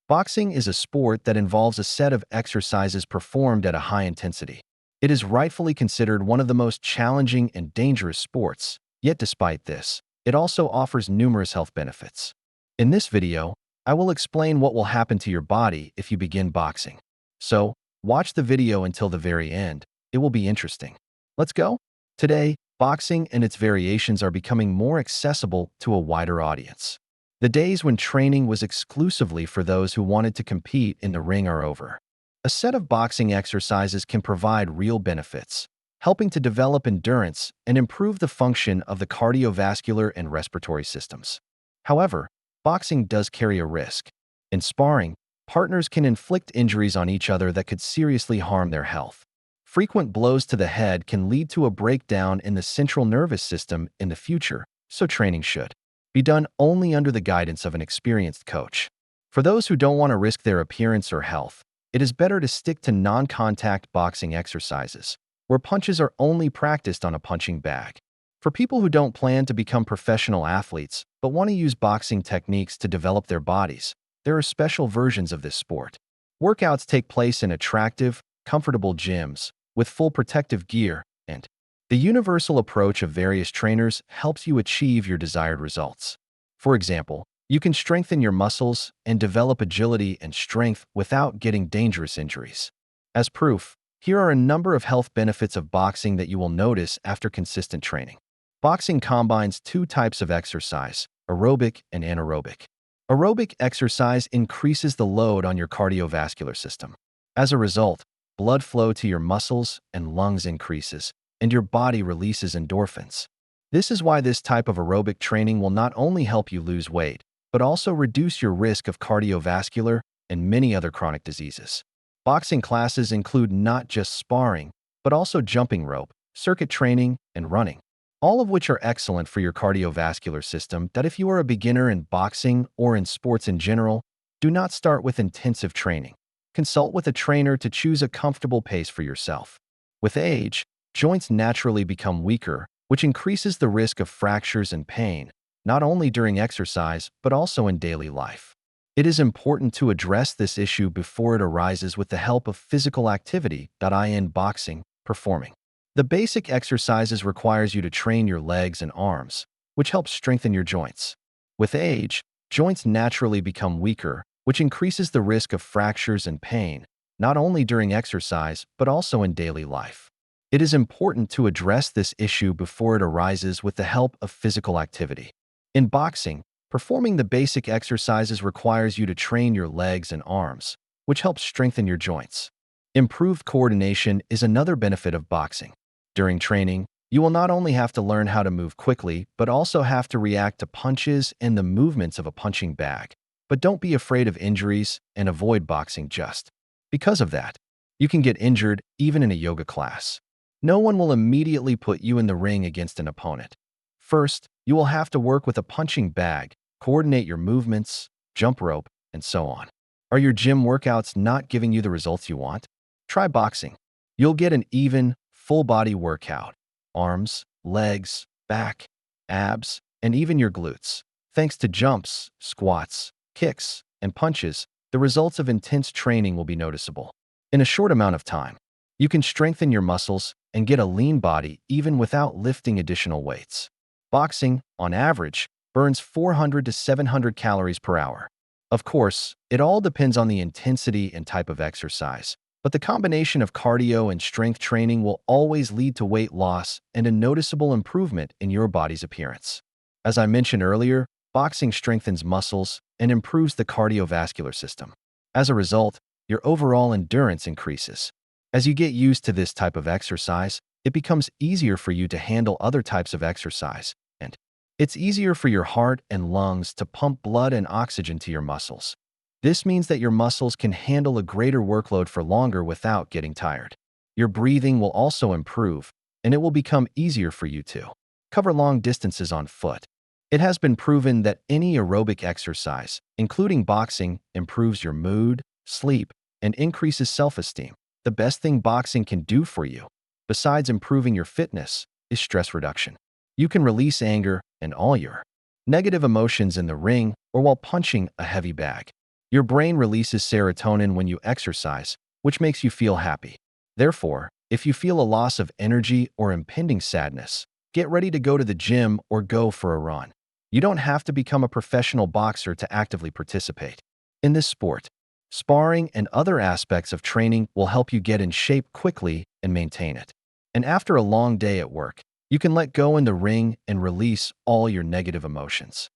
Boxing is a sport that involves a set of exercises performed at a high intensity. It is rightfully considered one of the most challenging and dangerous sports, yet despite this, it also offers numerous health benefits. In this video, I will explain what will happen to your body if you begin boxing. So, watch the video until the very end. It will be interesting. Let's go! Today, boxing and its variations are becoming more accessible to a wider audience. The days when training was exclusively for those who wanted to compete in the ring are over. A set of boxing exercises can provide real benefits, helping to develop endurance and improve the function of the cardiovascular and respiratory systems. However, boxing does carry a risk. In sparring, partners can inflict injuries on each other that could seriously harm their health. Frequent blows to the head can lead to a breakdown in the central nervous system in the future, so training should be done only under the guidance of an experienced coach. For those who don't want to risk their appearance or health, it is better to stick to non-contact boxing exercises, where punches are only practiced on a punching bag. For people who don't plan to become professional athletes but want to use boxing techniques to develop their bodies, there are special versions of this sport. Workouts take place in attractive, comfortable gyms with full protective gear, and the universal approach of various trainers helps you achieve your desired results. For example, you can strengthen your muscles and develop agility and strength without getting dangerous injuries. As proof, here are a number of health benefits of boxing that you will notice after consistent training. Boxing combines two types of exercise, aerobic and anaerobic. Aerobic exercise increases the load on your cardiovascular system. As a result, blood flow to your muscles and lungs increases, and your body releases endorphins. This is why this type of aerobic training will not only help you lose weight, but also reduce your risk of cardiovascular and many other chronic diseases. Boxing classes include not just sparring, but also jumping rope, circuit training, and running, all of which are excellent for your cardiovascular system. That if you are a beginner in boxing or in sports in general, do not start with intensive training. Consult with a trainer to choose a comfortable pace for yourself. With age, joints naturally become weaker, which increases the risk of fractures and pain, not only during exercise, but also in daily life. It is important to address this issue before it arises with the help of physical activity. In boxing, performing the basic exercises requires you to train your legs and arms, which helps strengthen your joints. With age, joints naturally become weaker, which increases the risk of fractures and pain, not only during exercise, but also in daily life. It is important to address this issue before it arises with the help of physical activity. In boxing, performing the basic exercises requires you to train your legs and arms, which helps strengthen your joints. Improved coordination is another benefit of boxing. During training, you will not only have to learn how to move quickly, but also have to react to punches and the movements of a punching bag. But don't be afraid of injuries and avoid boxing just because of that. You can get injured even in a yoga class. No one will immediately put you in the ring against an opponent. First, you will have to work with a punching bag, coordinate your movements, jump rope, and so on. Are your gym workouts not giving you the results you want? Try boxing. You'll get an even, full-body workout. Arms, legs, back, abs, and even your glutes. Thanks to jumps, squats, kicks, and punches, the results of intense training will be noticeable. In a short amount of time, you can strengthen your muscles and get a lean body even without lifting additional weights. Boxing, on average, burns 400 to 700 calories per hour. Of course, it all depends on the intensity and type of exercise, but the combination of cardio and strength training will always lead to weight loss and a noticeable improvement in your body's appearance. As I mentioned earlier, boxing strengthens muscles and improves the cardiovascular system. As a result, your overall endurance increases. As you get used to this type of exercise, it becomes easier for you to handle other types of exercise, and it's easier for your heart and lungs to pump blood and oxygen to your muscles. This means that your muscles can handle a greater workload for longer without getting tired. Your breathing will also improve, and it will become easier for you to cover long distances on foot. It has been proven that any aerobic exercise, including boxing, improves your mood, sleep, and increases self-esteem. The best thing boxing can do for you, besides improving your fitness, is stress reduction. You can release anger and all your negative emotions in the ring or while punching a heavy bag. Your brain releases serotonin when you exercise, which makes you feel happy. Therefore, if you feel a loss of energy or impending sadness, get ready to go to the gym or go for a run. You don't have to become a professional boxer to actively participate. In this sport, sparring and other aspects of training will help you get in shape quickly and maintain it. And after a long day at work, you can let go in the ring and release all your negative emotions.